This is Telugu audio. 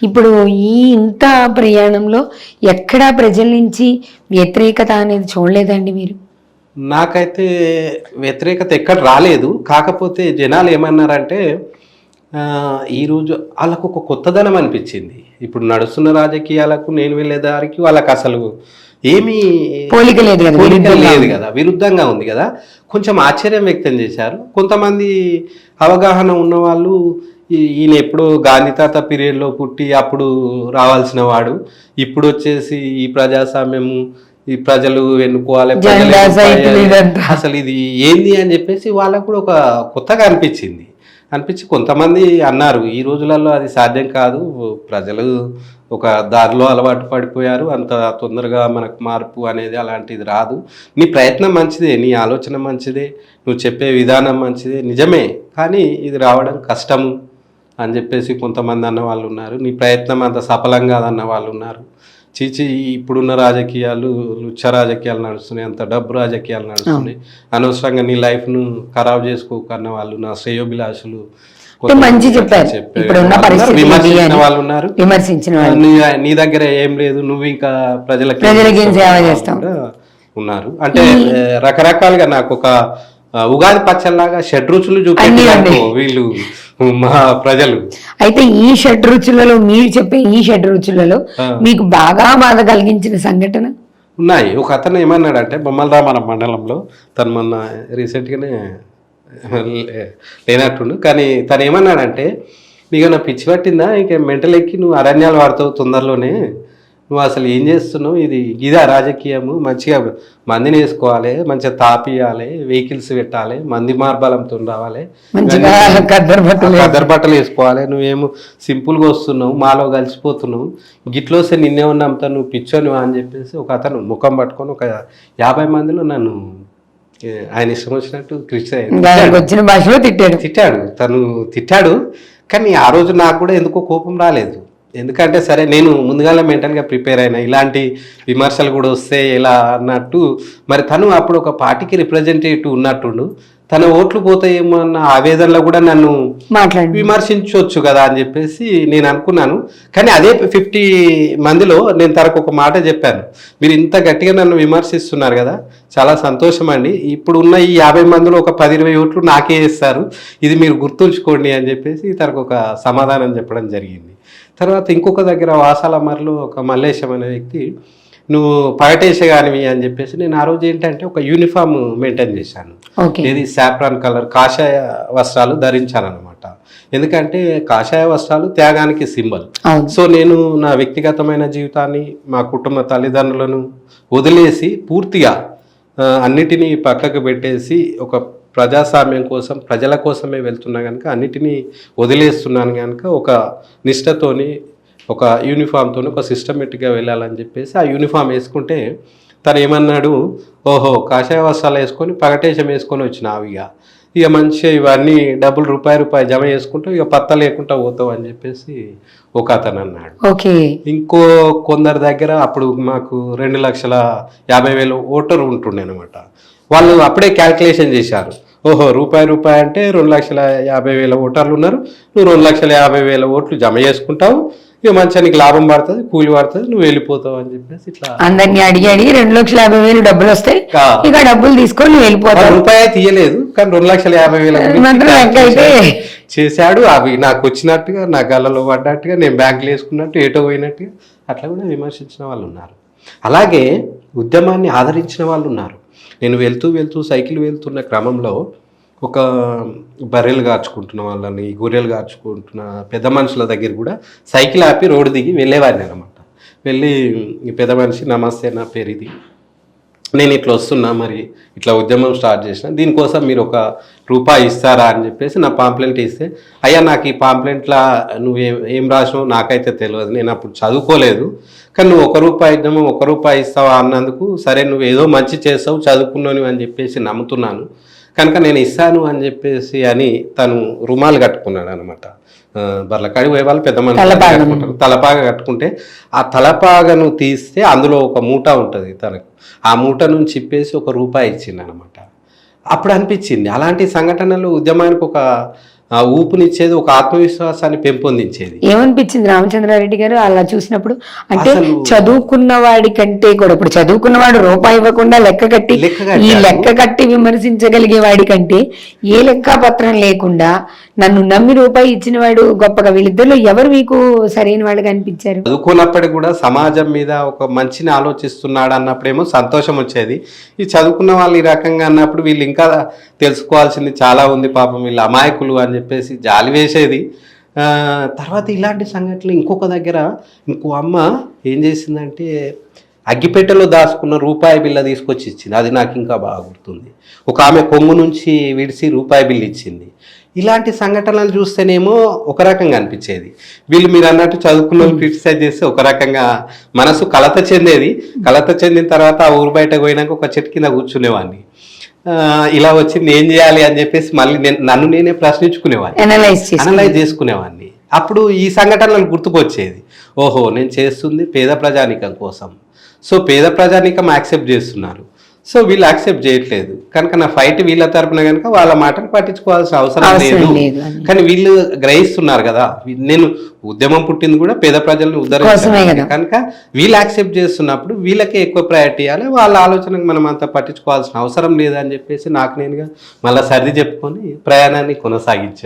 ఇప్పుడు ఈ ఇంత ప్రయాణంలో ఎక్కడా ప్రజల నుంచి వ్యతిరేకత అనేది చూడలేదండి మీరు? నాకైతే వ్యతిరేకత ఎక్కడ రాలేదు. కాకపోతే జనాలు ఏమన్నారంటే ఈరోజు వాళ్ళకు ఒక కొత్తదనం అనిపించింది. ఇప్పుడు నడుస్తున్న రాజకీయాలకు నేను వెళ్ళే దారికి వాళ్ళకి అసలు ఏమీ పోలిక లేదు కదా, విరుద్ధంగా ఉంది కదా. కొంచెం ఆశ్చర్యం వ్యక్తం చేశారు. కొంతమంది అవగాహన ఉన్నవాళ్ళు ఈయన ఎప్పుడో గాంధీ తాత పీరియడ్లో పుట్టి అప్పుడు రావాల్సిన వాడు, ఇప్పుడు వచ్చేసి ఈ ప్రజాస్వామ్యము, ఈ ప్రజలు ఎన్నుకోవాలి, అసలు ఇది ఏంది అని చెప్పేసి వాళ్ళకు కూడా ఒక కొత్తగా అనిపించి కొంతమంది అన్నారు ఈ రోజులలో అది సాధ్యం కాదు, ప్రజలు ఒక దారిలో అలవాటు పడిపోయారు, అంత తొందరగా మనకు మార్పు అనేది అలాంటిది రాదు, నీ ప్రయత్నం మంచిదే, నీ ఆలోచన మంచిదే, నువ్వు చెప్పే విధానం మంచిదే నిజమే, కానీ ఇది రావడం కష్టము అని చెప్పేసి కొంతమంది అన్న వాళ్ళు ఉన్నారు. నీ ప్రయత్నం అంత సఫలం కాదన్న వాళ్ళు ఉన్నారు. చీచి ఇప్పుడున్న రాజకీయాలు లుచ్చ రాజకీయాలు నడుస్తున్నాయి, అంత డబ్బు రాజకీయాలు నడుస్తున్నాయి, అనవసరంగా నీ లైఫ్ను ఖరాబ్ చేసుకోకన్న వాళ్ళు, నా శ్రేయోభిలాషులు మంచి చెప్పారు, విమర్శించిన వాళ్ళు ఉన్నారు. నీ దగ్గర ఏం లేదు, నువ్వు ఇంకా ప్రజలకి సేవ చేస్తావు ఉన్నారు. అంటే రకరకాలుగా నాకు ఒక ఉగాది పచ్చల్లాగా షడ్రుచులు చూపించారు వీళ్ళు మా ప్రజలు. అయితే ఈ షడ్రుచులలో మీరు చెప్పే ఈ షడ్రుచులలో మీకు బాగా బాధ కలిగించిన సంఘటన ఉన్నాయి. ఒక అతను ఏమన్నాడంటే బొమ్మలరామరం మండలంలో, తను మొన్న రీసెంట్గానే లేనట్టుండు, కానీ తను ఏమన్నాడంటే నీకు నా పిచ్చి పట్టిందా, ఇంక మెంటల్ ఎక్కి నువ్వు అరణ్యాలు వాడుతావు తొందరలోనే, నువ్వు అసలు ఏం చేస్తున్నావు, ఇదా రాజకీయము, మంచిగా మందిని వేసుకోవాలి, మంచిగా తాపియాలి, వెహికల్స్ పెట్టాలి, మంది మార్బలంతో రావాలి, కద్దరు బట్టలు వేసుకోవాలి, నువ్వేమో సింపుల్గా వస్తున్నావు, మాలో కలిసిపోతున్నావు, గిట్లో వస్తే నిన్నేమన్నా నమ్ముతా, నువ్వు పిచ్చోనివా అని చెప్పేసి ఒక అతను ముఖం పట్టుకొని ఒక 50 మందిలో నన్ను ఆయన ఇష్టం వచ్చినట్టు వచ్చిన భాషలో తను తిట్టాడు. కానీ ఆ రోజు నాకు కూడా ఎందుకో కోపం రాలేదు. ఎందుకంటే సరే నేను ముందుగానే మెంటల్గా ప్రిపేర్ అయినా, ఇలాంటి విమర్శలు కూడా వస్తే ఎలా అన్నట్టు, మరి తను అప్పుడు ఒక పార్టీకి రిప్రజెంటేటివ్ ఉన్నట్టుండు, తన ఓట్లు పోతాయేమో అన్న ఆవేదనలో కూడా నన్ను విమర్శించవచ్చు కదా అని చెప్పేసి నేను అనుకున్నాను. కానీ అదే 50 మందిలో నేను తనకు ఒక మాట చెప్పాను, మీరు ఇంత గట్టిగా నన్ను విమర్శిస్తున్నారు కదా, చాలా సంతోషం అండి, ఇప్పుడు ఉన్న ఈ 50 మందిలో ఒక 10-20 ఓట్లు నాకే ఇస్తారు, ఇది మీరు గుర్తుంచుకోండి అని చెప్పేసి తనకు ఒక సమాధానం చెప్పడం జరిగింది. తర్వాత ఇంకొక దగ్గర వాసాలమర్లో ఒక మల్లేశం అనే వ్యక్తి, నువ్వు పగటేసేగానివి అని చెప్పేసి నేను ఆ రోజు ఏంటంటే ఒక యూనిఫామ్ మెయింటైన్ చేశాను, ఇది సాఫ్రాన్ కలర్ కాషాయ వస్త్రాలు ధరించాను అనమాట. ఎందుకంటే కాషాయ వస్త్రాలు త్యాగానికి సింబల్. సో నేను నా వ్యక్తిగతమైన జీవితాన్ని, మా కుటుంబ తల్లిదండ్రులను వదిలేసి పూర్తిగా అన్నిటినీ పక్కకు పెట్టేసి ఒక ప్రజాస్వామ్యం కోసం, ప్రజల కోసమే వెళ్తున్నా కనుక అన్నిటినీ వదిలేస్తున్నాను కనుక ఒక నిష్టతోని, ఒక యూనిఫామ్తో ఒక సిస్టమేటిక్గా వెళ్ళాలని చెప్పేసి ఆ యూనిఫామ్ వేసుకుంటే తను ఏమన్నాడు, ఓహో కాషాయ వస్త్రాలు వేసుకొని పగటేశం వేసుకొని వచ్చినావు, ఇక మంచిగా ఇవన్నీ డబ్బులు రూపాయి జమ చేసుకుంటూ ఇక పత్త లేకుండా పోతావు అని చెప్పేసి ఒక అతను అన్నాడు. ఇంకో కొందరి దగ్గర అప్పుడు మాకు 2,50,000 ఓటర్ ఉంటుండే అనమాట. వాళ్ళు అప్పుడే క్యాల్కులేషన్ చేశారు, ఓహో రూపాయి అంటే 2,50,000 ఓటర్లు ఉన్నారు, నువ్వు 2,50,000 ఓట్లు జమ చేసుకుంటావు, ఇక మంచిగా నీకు లాభం పడుతుంది, కూలి పడుతుంది, నువ్వు వెళ్ళిపోతావు అని చెప్పేసి ఇట్లా అందరినీ అడిగి 2,50,000 డబ్బులు వస్తాయి, ఇక డబ్బులు తీసుకొని వెళ్ళిపోతావు. రూపాయి తీయలేదు కానీ 2,50,000 చేశాడు. అవి నాకు వచ్చినట్టుగా, నా గల్లలో పడ్డట్టుగా, నేను బ్యాంకులు వేసుకున్నట్టు, ఏటో పోయినట్టుగా అట్లా కూడా విమర్శించిన వాళ్ళు ఉన్నారు. అలాగే ఉద్యమాన్ని ఆదరించిన వాళ్ళు ఉన్నారు. నేను వెళ్తూ సైకిల్ వెళ్తున్న క్రమంలో ఒక బర్రెలు గార్చుకుంటున్న వాళ్ళని, గొర్రెలు గార్చుకుంటున్న పెద్ద మనుషుల దగ్గర కూడా సైకిల్ ఆపి రోడ్డు దిగి వెళ్ళేవాడిని అనమాట. వెళ్ళి ఈ పెద్ద మనిషి, నమస్తే నా పేరు ఇది, నేను ఇట్లా వస్తున్నా, మరి ఇట్లా ఉద్యమం స్టార్ట్ చేసిన, దీనికోసం మీరు ₹1 ఇస్తారా అని చెప్పేసి నా పాంప్లెంట్ ఇస్తే, అయ్యా నాకు ఈ పాంప్లెంట్లో నువ్వు ఏం రాసినావు నాకైతే తెలియదు, నేను అప్పుడు చదువుకోలేదు, కానీ నువ్వు ₹1 ఇస్తావా అన్నందుకు సరే నువ్వు ఏదో మంచి చేస్తావు, చదువుకున్నావు అని చెప్పేసి నమ్ముతున్నాను కనుక నేను ఇస్తాను అని చెప్పేసి అని తను రుమాలు కట్టుకున్నాడు అనమాట. బర్లకాడి పోయే వాళ్ళు పెద్ద మంది కట్టుకుంటారు, తలపాగా కట్టుకుంటే ఆ తలపాగను తీస్తే అందులో ఒక మూట ఉంటుంది, తనకు ఆ మూట నుంచి ఇప్పేసి ₹1 ఇచ్చింది అనమాట. అప్పుడు అనిపించింది అలాంటి సంఘటనలు ఉద్యమానికి ఒక ఊపునిచ్చేది, ఒక ఆత్మవిశ్వాసాన్ని పెంపొందించేది. ఏమనిపించింది రామచంద్రారెడ్డి గారు అలా చూసినప్పుడు? అంటే అసలు చదువుకున్న వాడి కంటే కూడా, ఇప్పుడు చదువుకున్నవాడు రూపాయి ఇవ్వకుండా లెక్క కట్టి ఈ లెక్క కట్టి విమర్శించగలిగే వాడి కంటే ఏ లెక్క పత్రం లేకుండా నన్ను నమ్మి రూపాయి ఇచ్చిన వాడు గొప్పగా. వీళ్ళిద్దరిలో ఎవరు మీకు సరైన వాళ్ళగా అనిపించారు? చదువుకున్నప్పటికి కూడా సమాజం మీద ఒక మంచిని ఆలోచిస్తున్నాడు అన్నప్పుడేమో సంతోషం వచ్చేది. ఈ చదువుకున్న వాళ్ళు ఈ రకంగా అన్నప్పుడు వీళ్ళు ఇంకా తెలుసుకోవాల్సింది చాలా ఉంది, పాపం వీళ్ళు అమాయకులు అని చెప్పేసి జాలి వేసేది. తర్వాత ఇలాంటి సంఘటనలు ఇంకొక దగ్గర ఇంకో అమ్మ ఏం చేసిందంటే అగ్గిపెట్టెలో దాచుకున్న రూపాయి బిళ్ళ తీసుకొచ్చి ఇచ్చింది. అది నాకు ఇంకా బాగా గుర్తుంది. ఒక ఆమె కొంగు నుంచి విడిచి రూపాయి బిల్లు ఇచ్చింది. ఇలాంటి సంఘటనలు చూస్తేనేమో ఒక రకంగా అనిపించేది. వీళ్ళు మీరు అన్నట్టు చదువుకున్న వాళ్ళు క్రిటిసైజ్ చేస్తే ఒక రకంగా మనసు కలత చెందేది. కలత చెందిన తర్వాత ఆ ఊరు బయటకు పోయినాక ఒక చెట్టు కింద కూర్చునేవాడిని. ఇలా వచ్చింది ఏం చేయాలి అని చెప్పేసి మళ్ళీ నన్ను నేనే ప్రశ్నించుకునేవాడిని, అనలైజ్ చేసుకునేవాడిని. అప్పుడు ఈ సంఘటనలు గుర్తుకొచ్చేది. ఓహో, నేను చేస్తుంది పేద ప్రజానీకం కోసం. సో పేద ప్రజానీకం యాక్సెప్ట్ చేస్తున్నారు, సో వీళ్ళు యాక్సెప్ట్ చేయట్లేదు కనుక నా ఫైట్ వీళ్ళ తరపున కనుక వాళ్ళ మాటలు పట్టించుకోవాల్సిన అవసరం లేదు. కానీ వీళ్ళు గ్రహిస్తున్నారు కదా, నేను ఉద్యమం పుట్టింది కూడా పేద ప్రజల్ని ఉద్ధరించాలి కనుక వీళ్ళు యాక్సెప్ట్ చేస్తున్నప్పుడు వీళ్ళకే ఎక్కువ ప్రయారిటీ ఇవ్వాలి, వాళ్ళ ఆలోచనకు మనం అంత పట్టించుకోవాల్సిన అవసరం లేదని చెప్పేసి నాకు నేనుగా మళ్ళీ సర్ది చెప్పుకొని ప్రయాణాన్ని కొనసాగించాను.